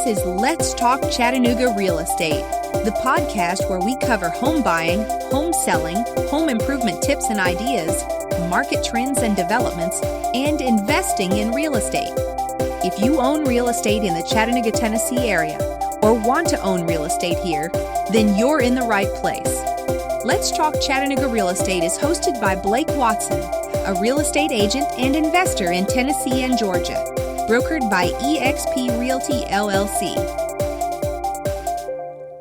This is Let's Talk Chattanooga Real Estate, the podcast where we cover home buying, home selling, home improvement tips and ideas, market trends and developments, and investing in real estate. If you own real estate in the Chattanooga, Tennessee area, or want to own real estate here, then you're in the right place. Let's Talk Chattanooga Real Estate is hosted by Blake Watson, a real estate agent and investor in Tennessee and Georgia, brokered by eXp Realty, LLC.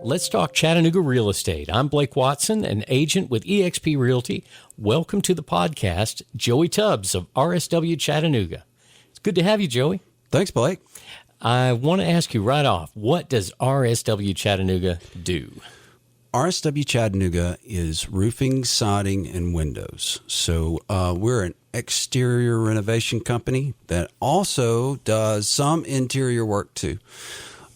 Let's Talk Chattanooga Real Estate. I'm Blake Watson, an agent with eXp Realty. Welcome to the podcast, Joey Tubbs of RSW Chattanooga. It's good to have you, Joey. Thanks, Blake. I want to ask you right off, what does RSW Chattanooga do? RSW Chattanooga is roofing, siding, and windows. So we're an exterior renovation company that also does some interior work too.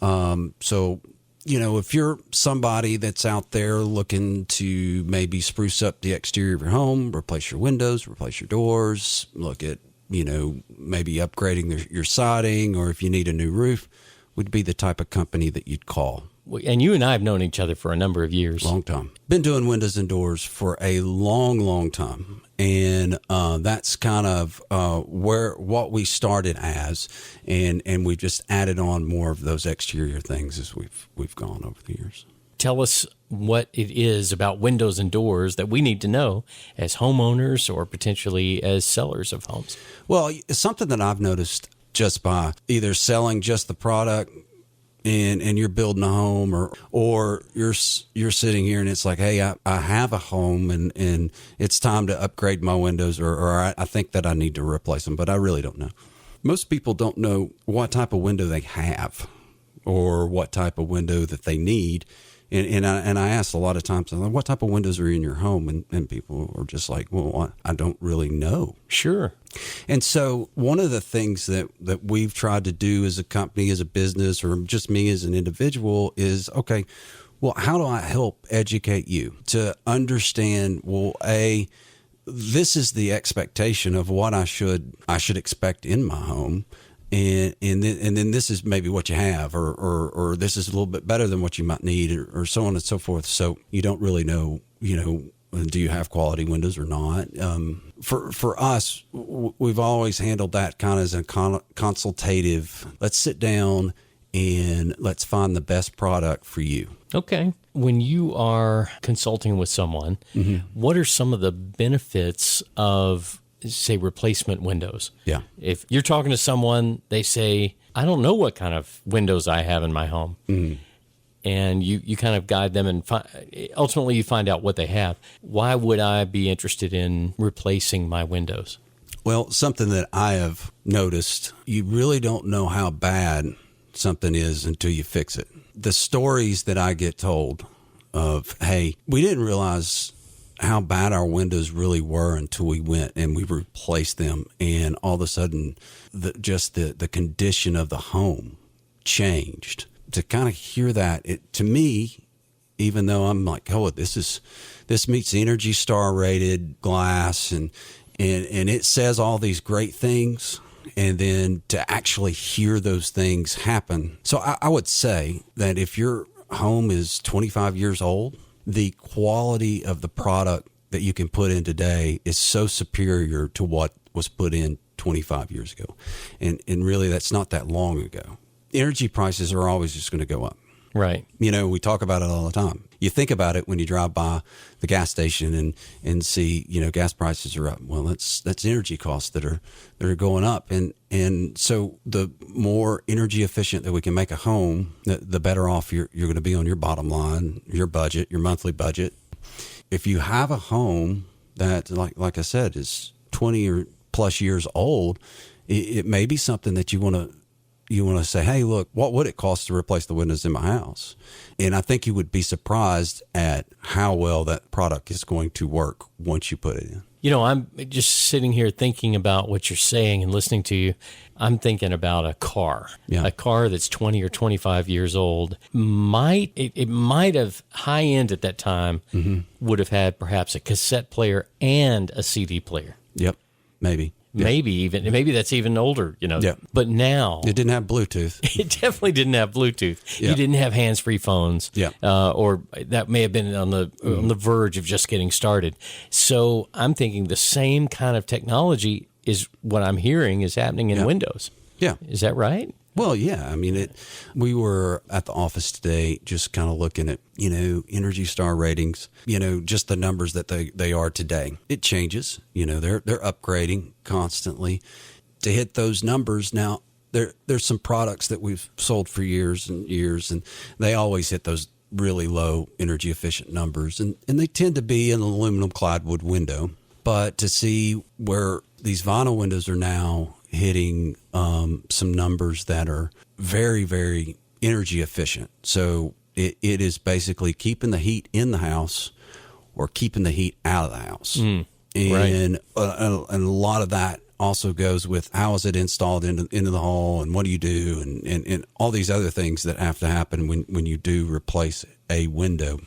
If you're somebody that's out there looking to maybe spruce up the exterior of your home, replace your windows, replace your doors, look at, maybe upgrading your siding, or if you need a new roof, would be the type of company that you'd call. And you and I have known each other for a number of years. Long time. Been doing windows and doors for a long, long time. And that's kind of what we started as. And we've just added on more of those exterior things as we've gone over the years. Tell us what it is about windows and doors that we need to know as homeowners or potentially as sellers of homes. Well, it's something that I've noticed just by either selling just the product and you're building a home or you're sitting here and it's like, hey, I have a home and it's time to upgrade my windows or I think that I need to replace them, but I really don't know. Most people don't know what type of window they have or what type of window that they need. And I ask a lot of times, what type of windows are in your home? And people are just like, well, I don't really know. Sure. And so one of the things that we've tried to do as a company, as a business, or just me as an individual is, okay, well, how do I help educate you to understand, well, this is the expectation of what I should expect in my home. And then this is maybe what you have, or this is a little bit better than what you might need, or so on and so forth. So you don't really know, do you have quality windows or not? For us, we've always handled that kind of as a consultative. Let's sit down and let's find the best product for you. Okay. When you are consulting with someone, what are some of the benefits of, say, replacement windows? Yeah. If you're talking to someone, they say, I don't know what kind of windows I have in my home. Mm-hmm. And you kind of guide them and ultimately you find out what they have. Why would I be interested in replacing my windows? Well, something that I have noticed, you really don't know how bad something is until you fix it. The stories that I get told of, hey, we didn't realize how bad our windows really were until we went and we replaced them, and all of a sudden the condition of the home changed. To kind of hear that, to me, even though I'm like, oh, this meets Energy Star rated glass and it says all these great things, and then to actually hear those things happen. So I would say that if your home is 25 years old, the quality of the product that you can put in today is so superior to what was put in 25 years ago. And really, that's not that long ago. Energy prices are always just going to go up. Right. We talk about it all the time. You think about it when you drive by the gas station and see, gas prices are up. Well, that's energy costs that are going up. And so the more energy efficient that we can make a home, the better off you're going to be on your bottom line, your budget, your monthly budget. If you have a home that, like I said, is 20 or plus years old, it may be something that you want to say, hey, look, what would it cost to replace the windows in my house? And I think you would be surprised at how well that product is going to work once you put it in. I'm just sitting here thinking about what you're saying and listening to you. I'm thinking about a car. Yeah. A car that's 20 or 25 years old might have high end at that time would have had perhaps a cassette player and a CD player. Yep, maybe. maybe that's even older, Yeah. But now It didn't have Bluetooth. it definitely didn't have Bluetooth. Yeah. You didn't have hands-free phones. Yeah. Or that may have been on the verge of just getting started. So I'm thinking the same kind of technology is what I'm hearing is happening in Windows. Yeah. Is that right? Well, yeah. I mean, we were at the office today just kind of looking at, Energy Star ratings, just the numbers that they are today. It changes. They're upgrading constantly to hit those numbers. Now, there's some products that we've sold for years and years, and they always hit those really low energy efficient numbers. And they tend to be an aluminum clad wood window. But to see where these vinyl windows are now hitting some numbers that are very, very energy efficient. So it is basically keeping the heat in the house or keeping the heat out of the house. And a lot of that also goes with how is it installed into the hall and what do you do and all these other things that have to happen when you do replace a window.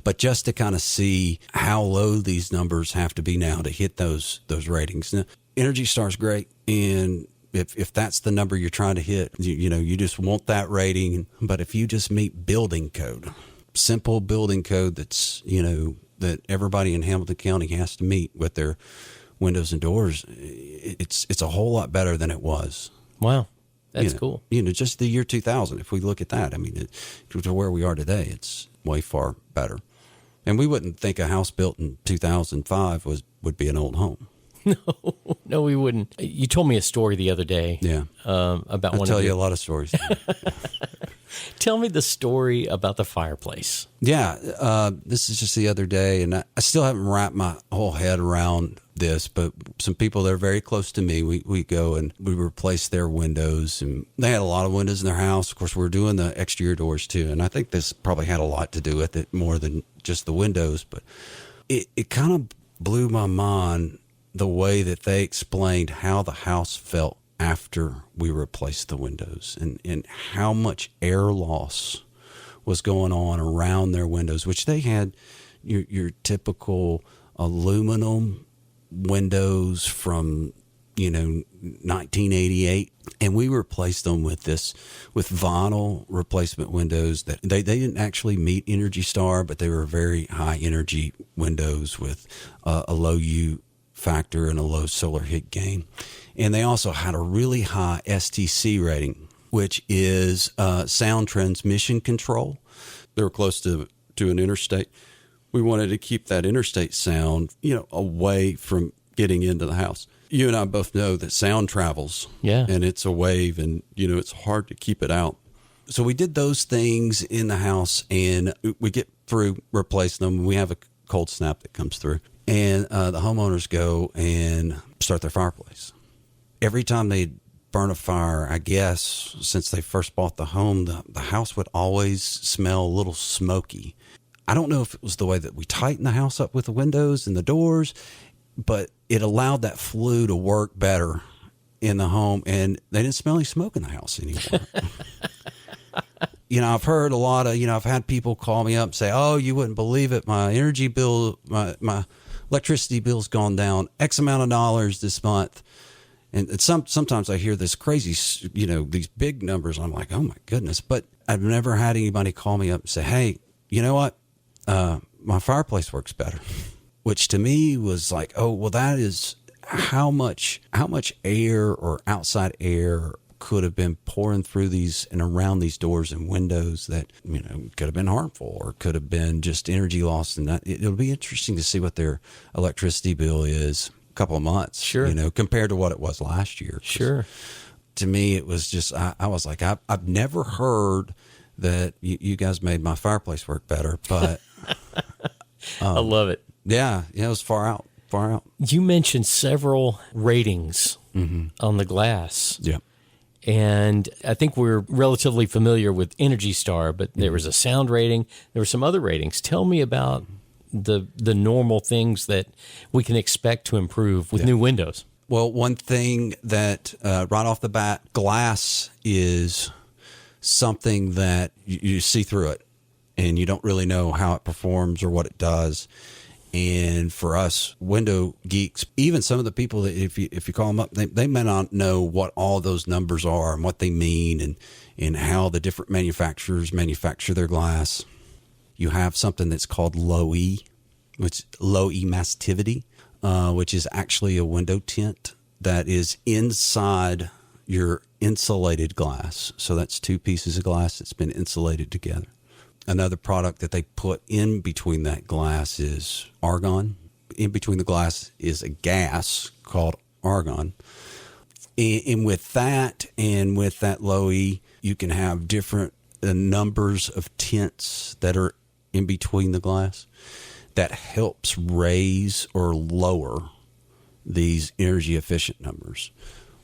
But just to kind of see how low these numbers have to be now to hit those ratings. Now, Energy Star's great, and if that's the number you're trying to hit, you just want that rating. But if you just meet building code, simple building code that's that everybody in Hamilton County has to meet with their windows and doors, it's a whole lot better than it was. Wow. That's cool. Just the year 2000, if we look at that, I mean, to where we are today, it's way far better. And we wouldn't think a house built in 2005 would be an old home. No, we wouldn't. You told me a story the other day. Yeah. About I'll tell you a lot of stories. Tell me the story about the fireplace. Yeah. This is just the other day, and I still haven't wrapped my whole head around this, but some people that are very close to me, we go and we replace their windows, and they had a lot of windows in their house. Of course, we're doing the exterior doors too, and I think this probably had a lot to do with it more than just the windows, but it kind of blew my mind the way that they explained how the house felt after we replaced the windows and how much air loss was going on around their windows, which they had your typical aluminum windows from 1988, and we replaced them with vinyl replacement windows that they didn't actually meet Energy Star, but they were very high energy windows with a low U factor and a low solar heat gain. And they also had a really high STC rating, which is sound transmission control. They were close to an interstate. We wanted to keep that interstate sound, away from getting into the house. You and I both know that sound travels. Yeah. And it's a wave, and, it's hard to keep it out. So we did those things in the house, and we get through replacing them. We have a cold snap that comes through. And the homeowners go and start their fireplace. Every time they burn a fire, I guess, since they first bought the home, the house would always smell a little smoky. I don't know if it was the way that we tightened the house up with the windows and the doors, but it allowed that flue to work better in the home, and they didn't smell any smoke in the house anymore. I've heard a lot of, I've had people call me up and say, oh, you wouldn't believe it. My energy bill, my electricity bill's gone down X amount of dollars this month. And sometimes I hear this crazy, these big numbers. I'm like, oh my goodness. But I've never had anybody call me up and say, hey, you know what? My fireplace works better, which to me was like, oh, well, that is how much air or outside air could have been pouring through these and around these doors and windows that, could have been harmful or could have been just energy loss. And it'll be interesting to see what their electricity bill is a couple of months, sure, compared to what it was last year. Sure. To me, it was just, I was like, I've never heard that you guys made my fireplace work better, but I love it. Yeah. It was far out. You mentioned several ratings on the glass. Yeah. And I think we're relatively familiar with Energy Star, but there was a sound rating. There were some other ratings. Tell me about the normal things that we can expect to improve with new windows. Well, one thing that right off the bat, glass is something that you see through it, and you don't really know how it performs or what it does. And for us window geeks, even some of the people that if you call them up, they may not know what all those numbers are and what they mean and how the different manufacturers manufacture their glass. You have something that's called low E, which low emassivity, which is actually a window tint that is inside your insulated glass. So that's two pieces of glass that's been insulated together. Another product that they put in between that glass is argon. In between the glass is a gas called argon. And with that low E, you can have different numbers of tints that are in between the glass that helps raise or lower these energy efficient numbers.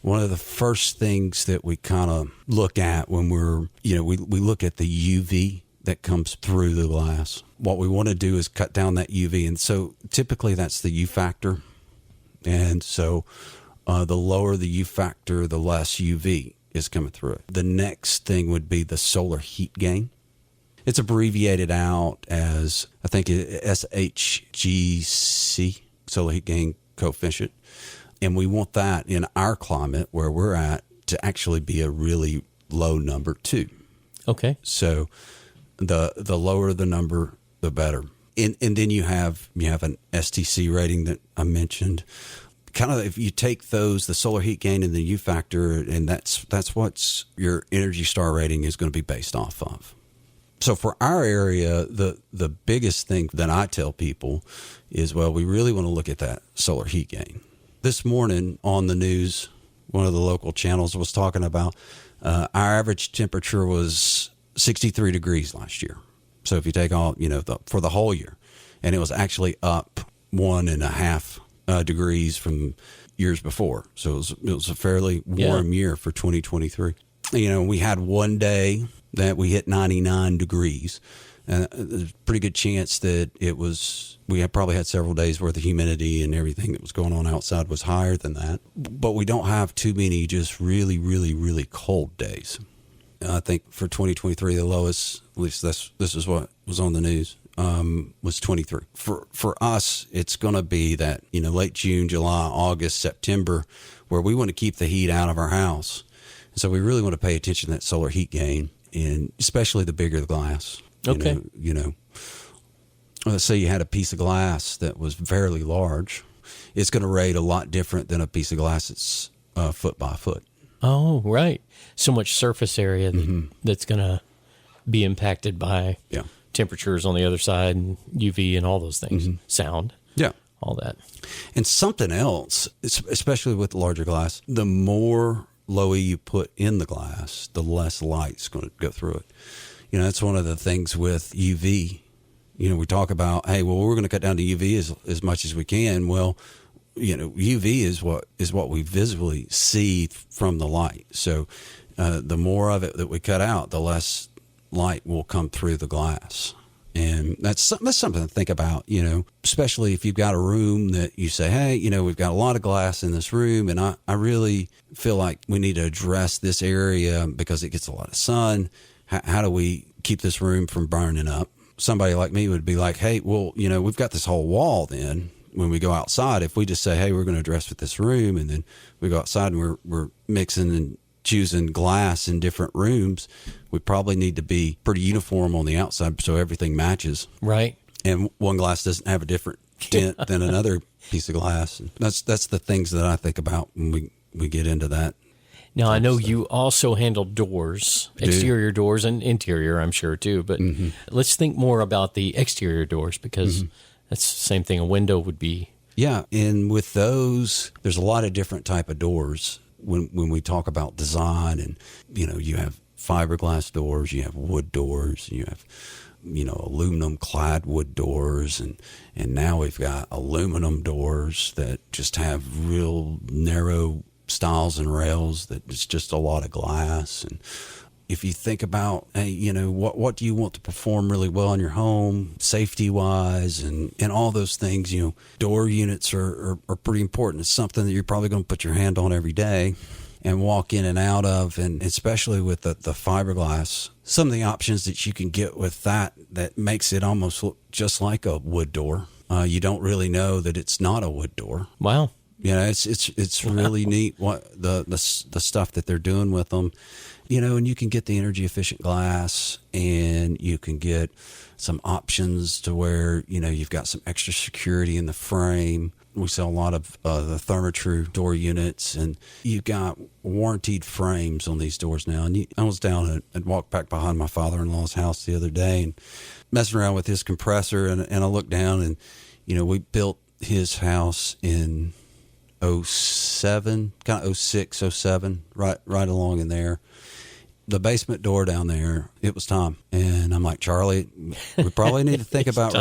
One of the first things that we kind of look at when we look at the UV that comes through the glass. What we want to do is cut down that UV. And so typically that's the U factor. And so the lower the U factor, the less UV is coming through it. The next thing would be the solar heat gain. It's abbreviated out as, I think, SHGC, solar heat gain coefficient. And we want that in our climate where we're at to actually be a really low number too. Okay. So the lower the number, the better. And then you have an STC rating that I mentioned. Kind of if you take those, the solar heat gain and the U factor, and that's what's your Energy Star rating is going to be based off of. So for our area, the biggest thing that I tell people is, well, we really want to look at that solar heat gain. This morning on the news, one of the local channels was talking about our average temperature was 63 degrees last year. So if you take all, for the whole year, and it was actually up 1.5 degrees from years before. So it was a fairly warm year for 2023. We had one day that we hit 99 degrees. There's a pretty good chance that we probably had several days worth of humidity and everything that was going on outside was higher than that. But we don't have too many just really, really, really cold days. I think for 2023, the lowest, at least this is what was on the news, was 23. For us, it's going to be that, late June, July, August, September, where we want to keep the heat out of our house. And so we really want to pay attention to that solar heat gain, and especially the bigger the glass. Okay. Let's say you had a piece of glass that was fairly large. It's going to rate a lot different than a piece of glass that's foot by foot. Oh, right. So much surface area that's going to be impacted by temperatures on the other side and UV and all those things, sound, all that. And something else, especially with larger glass, the more low E you put in the glass, the less light's going to go through it. That's one of the things with UV. We talk about, hey, well, we're going to cut down to UV as much as we can. Well, UV is what we visibly see from the light. So the more of it that we cut out, the less light will come through the glass. And that's something to think about, especially if you've got a room that you say, hey, we've got a lot of glass in this room, and I really feel like we need to address this area because it gets a lot of sun. How do we keep this room from burning up? Somebody like me would be like, hey, well, we've got this whole wall then. When we go outside, if we just say, hey, we're going to address with this room, and then we go outside and we're mixing and choosing glass in different rooms, we probably need to be pretty uniform on the outside so everything matches. Right. And one glass doesn't have a different tint than another piece of glass. And that's the things that I think about when we get into that. Now, I know you also handle doors, exterior doors and interior, I'm sure, too. But let's think more about the exterior doors because that's the same thing a window would be. Yeah, and with those, there's a lot of different type of doors when we talk about design. And, you have fiberglass doors, you have wood doors, you have, aluminum clad wood doors. And now we've got aluminum doors that just have real narrow stiles and rails that it's just a lot of glass. And if you think about, hey, what do you want to perform really well in your home, safety wise, and all those things, door units are pretty important. It's something that you're probably going to put your hand on every day and walk in and out of. And especially with the fiberglass, some of the options that you can get with that makes it almost look just like a wood door You don't really know that it's not a wood door. Wow. It's really neat what the stuff that they're doing with them, and you can get the energy efficient glass, and you can get some options to where, you've got some extra security in the frame. We sell a lot of the Therma-Tru door units, and you've got warranted frames on these doors now. And I was down and walked back behind my father-in-law's house the other day and messing around with his compressor, and I looked down, and, we built his house in 07, kind of 06, 07, right along in there. The basement door down there, it was time. And I'm like, Charlie, we probably need to think about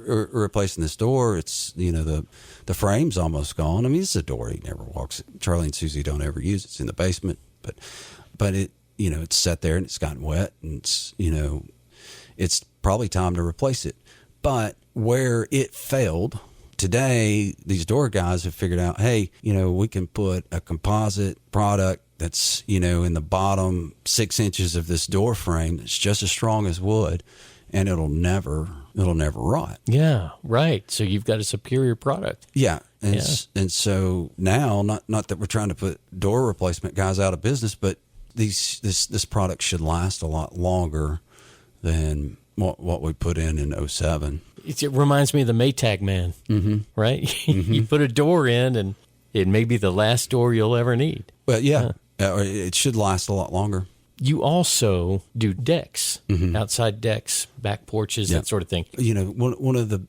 replacing this door. It's, the frame's almost gone. I mean, it's a door he never walks. Charlie and Susie don't ever use it. It's in the basement, but it, it's sat there and it's gotten wet, and it's, it's probably time to replace it. But where it failed, today, these door guys have figured out, hey, we can put a composite product that's, in the bottom 6 inches of this door frame that's just as strong as wood, and it'll never rot. Yeah, right. So you've got a superior product. Yeah. And so now, not that we're trying to put door replacement guys out of business, but this product should last a lot longer than what we put in 07. It reminds me of the Maytag man, right? Mm-hmm. You put a door in, and it may be the last door you'll ever need. Well, yeah. It should last a lot longer. You also do decks, outside decks, back porches, that sort of thing. One of the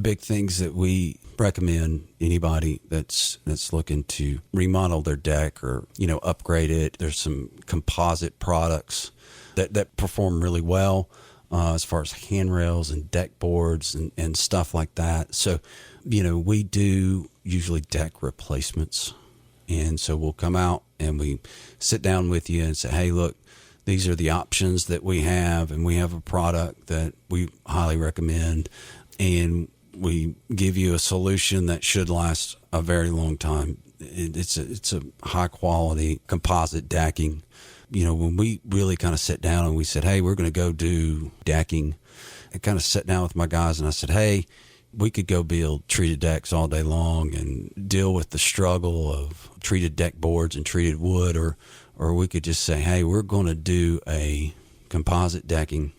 big things that we recommend anybody that's looking to remodel their deck or, upgrade it, there's some composite products that perform really well as far as handrails and deck boards and stuff like that. So, we do usually deck replacements. And so we'll come out and we sit down with you and say, hey, look, these are the options that we have, and we have a product that we highly recommend, and we give you a solution that should last a very long time. It's a high quality composite decking. When we really kind of sit down and we said, hey, we're going to go do decking, I kind of sat down with my guys and I said, hey, we could go build treated decks all day long and deal with the struggle of treated deck boards and treated wood, or we could just say, hey, we're going to do a composite decking,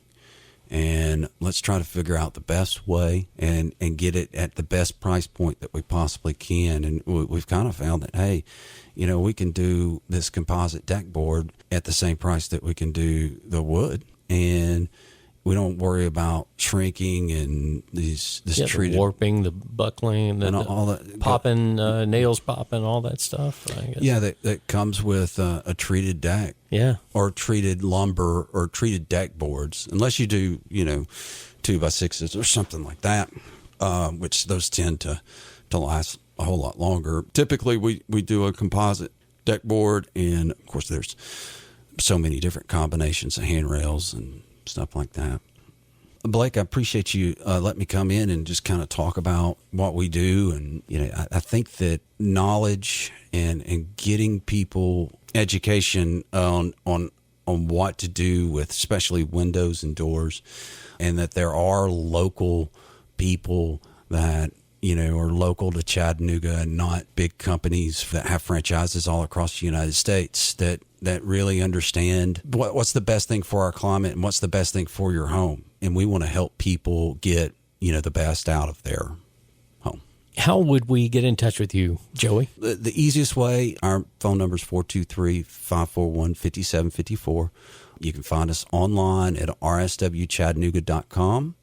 and let's try to figure out the best way and get it at the best price point that we possibly can. And we've kind of found that, hey, we can do this composite deck board at the same price that we can do the wood, and we don't worry about shrinking and this treated, the warping, the buckling, and all that, popping, nails popping, all that stuff. I guess. Yeah, that comes with a treated deck. Yeah, or treated lumber or treated deck boards, unless you do 2x6s or something like that, which those tend to last a whole lot longer. Typically, we do a composite deck board, and of course, there's so many different combinations of handrails and stuff like that. Blake, I appreciate you letting me come in and just kind of talk about what we do. And, I think that knowledge and getting people education on what to do with especially windows and doors, and that there are local people that, are local to Chattanooga and not big companies that have franchises all across the United States that really understand what's the best thing for our climate and what's the best thing for your home. And we want to help people get, the best out of their home. How would we get in touch with you, Joey? The easiest way, our phone number is 423-541-5754. You can find us online at rswchattanooga.com.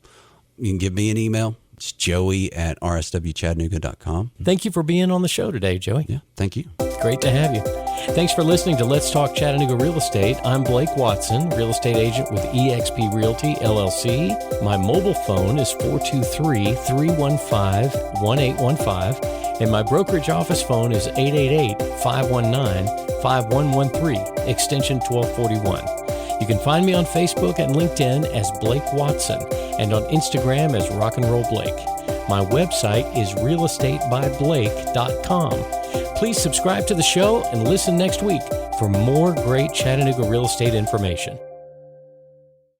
You can give me an email. It's joey@rswchattanooga.com. Thank you for being on the show today, Joey. Yeah, thank you. Great to have you. Thanks for listening to Let's Talk Chattanooga Real Estate. I'm Blake Watson, real estate agent with eXp Realty, LLC. My mobile phone is 423-315-1815, and my brokerage office phone is 888-519-5113, extension 1241. You can find me on Facebook and LinkedIn as Blake Watson, and on Instagram as Rock and Roll Blake. My website is realestatebyblake.com. Please subscribe to the show and listen next week for more great Chattanooga real estate information.